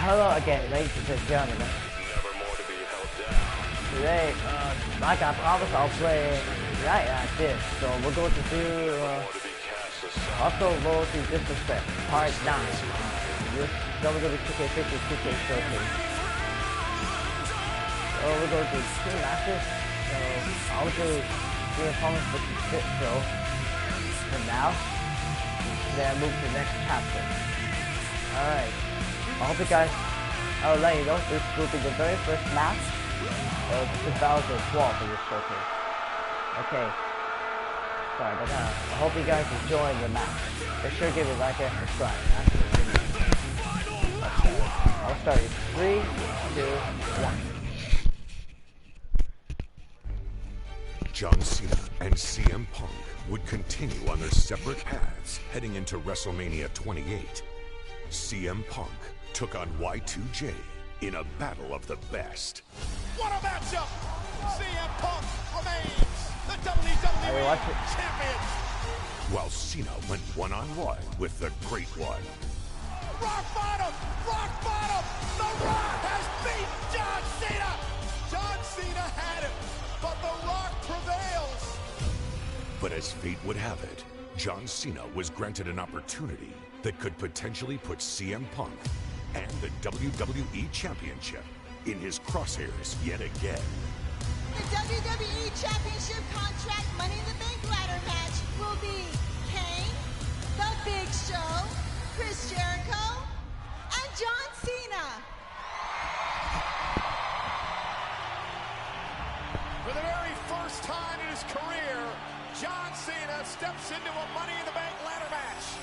Hello again, ladies and gentlemen. Today, like I promised, I'll play right at this. So we're going to do also Loyalty Disrespect Part 9. This WWE 2K50 2K Showcase. So we're going to do 2 matches. So I'll do CM Punk versus Big Show for now. Then move to the next chapter. Alright. I hope you guys, I'll let you know, this will be the very first match of 2012 for this showcase. Okay. Sorry about that. I hope you guys enjoy the match. Make sure to give it a like and subscribe. I'll start in 3, 2, 1. John Cena and CM Punk would continue on their separate paths heading into WrestleMania 28. CM Punk took on Y2J in a battle of the best. What a matchup! CM Punk remains the WWE Champion! While Cena went one-on-one with the Great One. Rock bottom! Rock bottom! The Rock has beat John Cena! John Cena had him, but The Rock prevails! But as fate would have it, John Cena was granted an opportunity that could potentially put CM Punk and the WWE Championship in his crosshairs yet again. The WWE Championship contract Money in the Bank ladder match will be Kane, The Big Show, Chris Jericho, and John Cena. For the very first time in his career, John Cena steps into a Money in the Bank ladder match.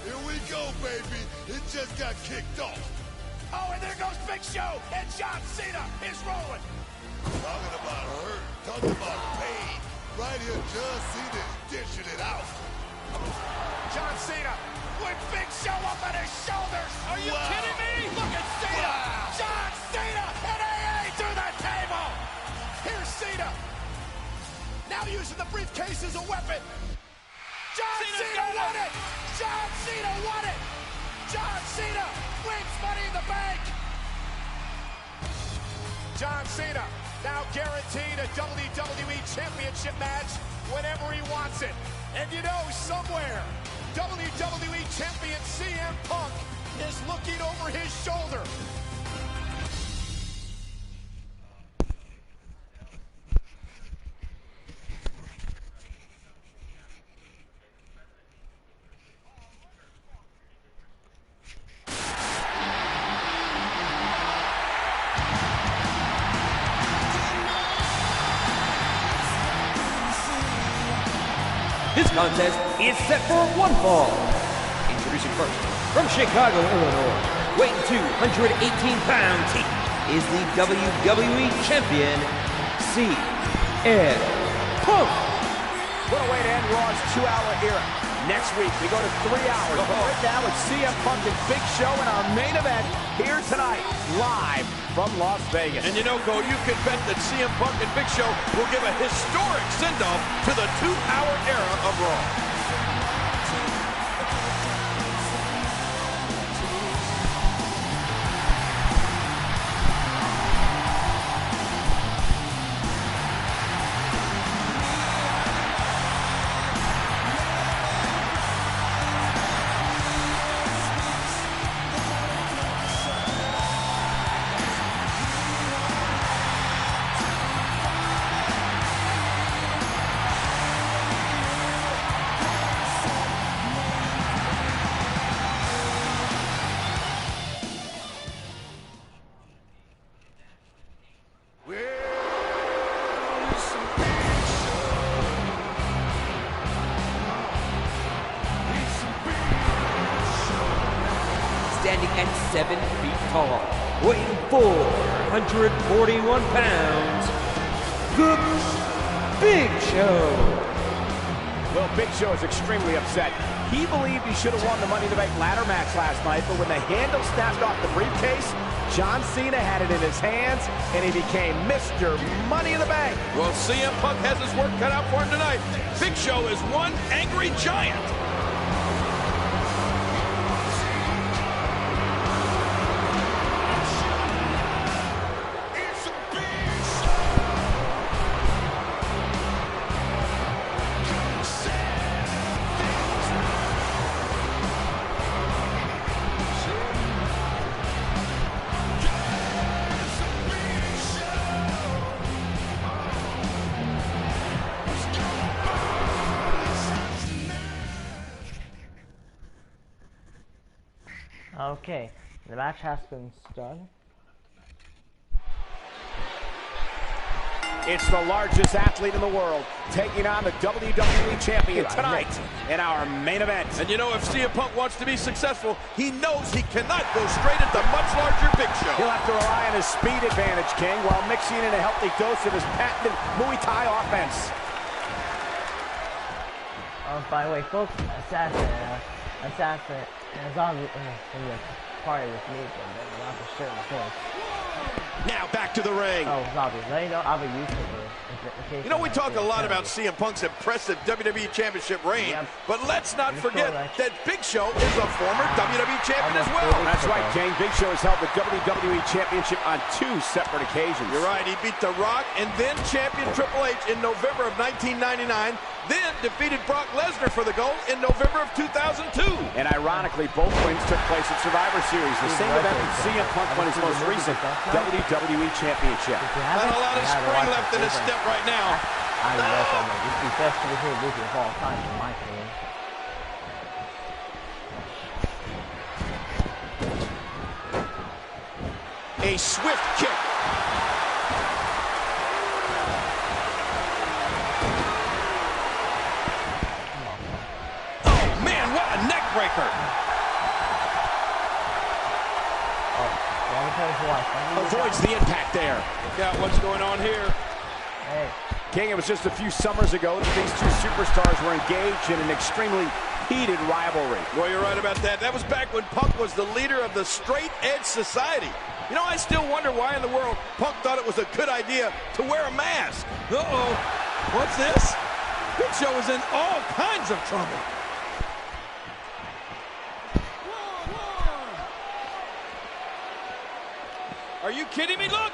Here we go, baby. It just got kicked off. Oh, and there goes Big Show, and John Cena is rolling. Talking about hurt, talking about pain. Right here, John Cena is dishing it out. John Cena with Big Show up on his shoulders. Are you kidding me? Look at Cena. Wow. John Cena and AA through the table. Here's Cena. Now using the briefcase as a weapon. John Cena won it. John Cena won it. John Cena wins Money in the Bank. John Cena now guaranteed a WWE Championship match whenever he wants it. And you know, somewhere, WWE Champion CM Punk is looking over his shoulder. This contest is set for one fall. Introducing first, from Chicago, Illinois, weighing 218 pounds, he is the WWE Champion, CM Punk. What a way to end Raw's 2-hour era. Next week, we go to 3 hours. But right now, it's CM Punk and Big Show in our main event here tonight, live from Las Vegas. And you know, Go, you can bet that CM Punk and Big Show will give a historic send-off to the 2-hour era of Raw. Standing at 7 feet tall, weighing 441 pounds, the Big Show. Well, Big Show is extremely upset. He believed he should have won the Money in the Bank ladder match last night, but when the handle snapped off the briefcase, John Cena had it in his hands, and he became Mr. Money in the Bank. Well, CM Punk has his work cut out for him tonight. Big Show is one angry giant. Okay, the match has been started. It's the largest athlete in the world taking on the WWE champion tonight in our main event. And you know, if CM Punk wants to be successful, he knows he cannot go straight at the much larger Big Show. He'll have to rely on his speed advantage, King, while mixing in a healthy dose of his patented Muay Thai offense. By the way, folks, Assassin is on the part of this meeting, but not for sure, of course. Now back to the ring. Oh, Zombie, let me know I'm a YouTuber. You know, we talk a lot about CM Punk's impressive WWE Championship reign, but let's not forget that Big Show is a former WWE Champion as well. That's right, King. Big Show has held the WWE Championship on 2 separate occasions. You're right. He beat The Rock and then champion Triple H in November of 1999, then defeated Brock Lesnar for the gold in November of 2002. And ironically, both wins took place at Survivor Series, the same event that CM Punk won his most recent WWE Championship. Not a lot of spring left in his step right now. I love that man. He's the best superhero movie of all time, in my opinion. A swift kick. Oh, man, what a neck breaker. Avoids the impact there. Look out what's going on here. Hey. King, it was just a few summers ago that these 2 superstars were engaged in an extremely heated rivalry. Well, you're right about that. That was back when Punk was the leader of the straight edge society. You know, I still wonder why in the world Punk thought it was a good idea to wear a mask. Uh-oh. What's this? Big Show is in all kinds of trouble. Are you kidding me? Look!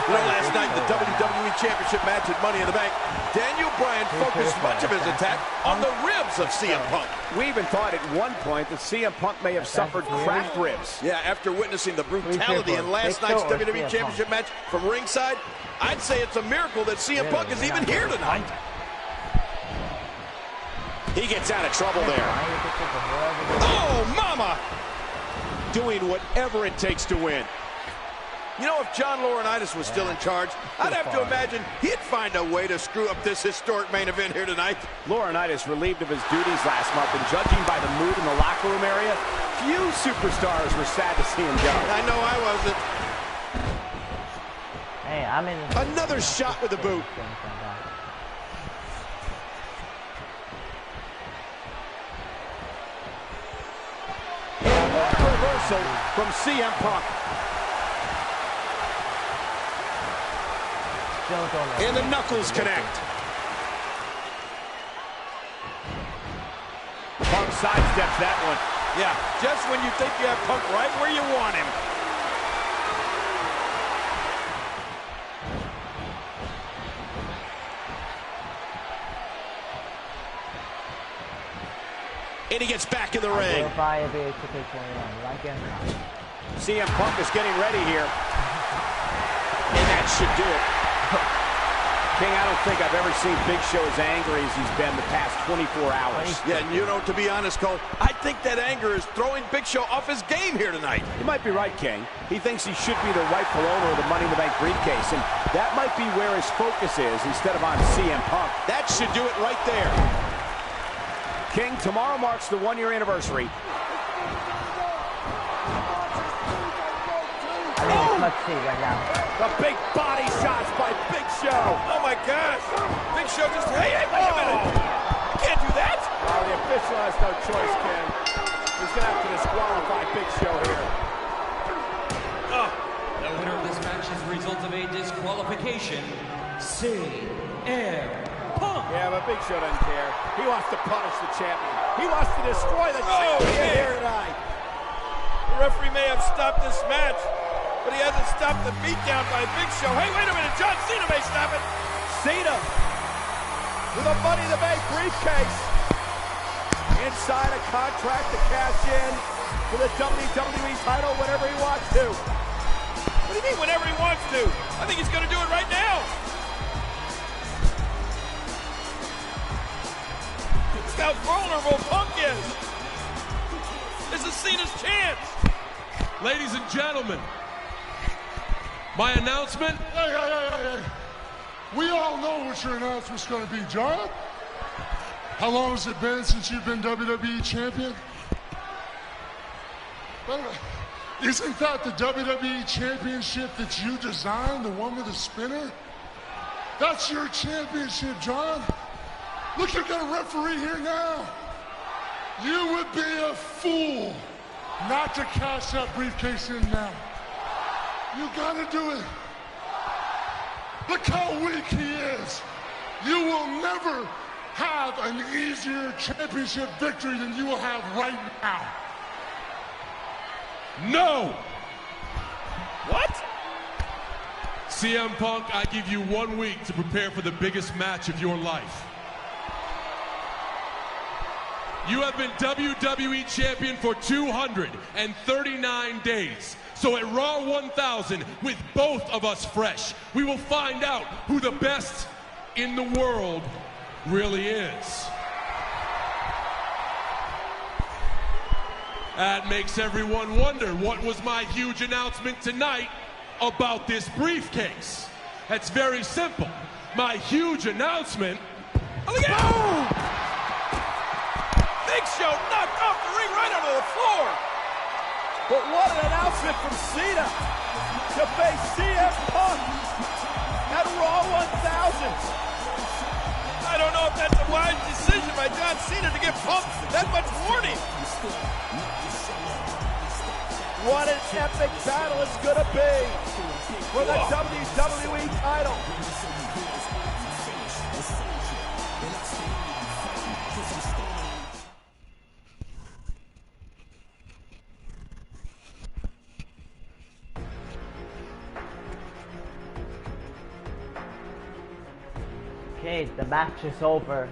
You know, last night, the WWE Championship match at Money in the Bank, Daniel Bryan focused much of his attack on the ribs of CM Punk. We even thought at one point that CM Punk may have suffered cracked ribs. Yeah, after witnessing the brutality in last night's WWE Championship match from ringside, I'd say it's a miracle that CM Punk is even here tonight. He gets out of trouble there. Oh, mama! Doing whatever it takes to win. You know, if John Laurinaitis was still in charge, I'd have to imagine he'd find a way to screw up this historic main event here tonight. Laurinaitis relieved of his duties last month, and judging by the mood in the locker room area, few superstars were sad to see him go. I know I wasn't. Hey, I'm in. Another shot with the boot. Reversal from CM Punk. And the knuckles connect. Punk sidesteps that one. Yeah, just when you think you have Punk right where you want him. And he gets back in the ring. CM Punk is getting ready here. And that should do it. King, I don't think I've ever seen Big Show as angry as he's been the past 24 hours. Yeah, and you know, to be honest, Cole, I think that anger is throwing Big Show off his game here tonight. You might be right, King. He thinks he should be the rightful owner of the Money in the Bank briefcase, and that might be where his focus is instead of on CM Punk. That should do it right there. King, tomorrow marks the 1-year anniversary. Let's see right now. The big body shots by Big Show. Oh my gosh. Big Show just, hey, wait a minute. You can't do that. Well, the official has no choice, Ken. He's going to have to disqualify Big Show here. The winner of this match is the result of a disqualification, CM Punk. Yeah, but Big Show doesn't care. He wants to punish the champion. He wants to destroy the champion here tonight. The referee may have stopped this match, but he hasn't stopped the beatdown by Big Show. Hey, wait a minute. John Cena may stop it. Cena with a Money in the Bank briefcase. Inside a contract to cash in for the WWE title whenever he wants to. What do you mean whenever he wants to? I think he's going to do it right now. Look how how vulnerable Punk is. This is Cena's chance. Ladies and gentlemen, my announcement. Hey. We all know what your announcement's going to be, John. How long has it been since you've been WWE champion? Isn't that the WWE championship that you designed, the one with the spinner? That's your championship, John. Look, you've got a referee here now. You would be a fool not to cash that briefcase in now. You gotta do it. Look how weak he is. You will never have an easier championship victory than you will have right now. No! What? CM Punk, I give you 1 week to prepare for the biggest match of your life. You have been WWE Champion for 239 days. So at Raw 1000, with both of us fresh, we will find out who the best in the world really is. That makes everyone wonder, what was my huge announcement tonight about this briefcase? That's very simple. My huge announcement... Oh, look at it! Big Show knocked off the ring right onto the floor. But what an announcement from Cena to face CM Punk at Raw 1000. I don't know if that's a wise decision by John Cena to give Punk that much warning. What an epic battle it's gonna be for the WWE title. Okay, the match is over.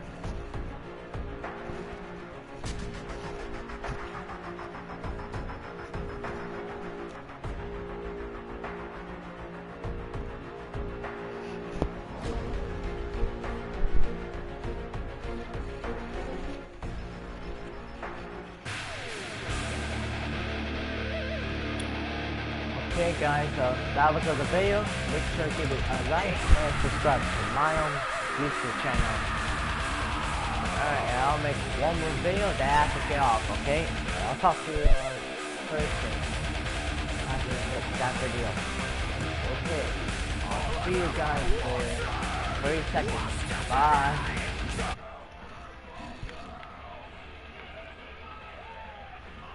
Okay guys, that was the video. Make sure to give it a like and subscribe to my own YouTube channel. Alright, I'll make one more video, then I have to get off, okay? I'll talk to you Thursday after that video. Okay, I'll see you guys for 30 seconds. Bye.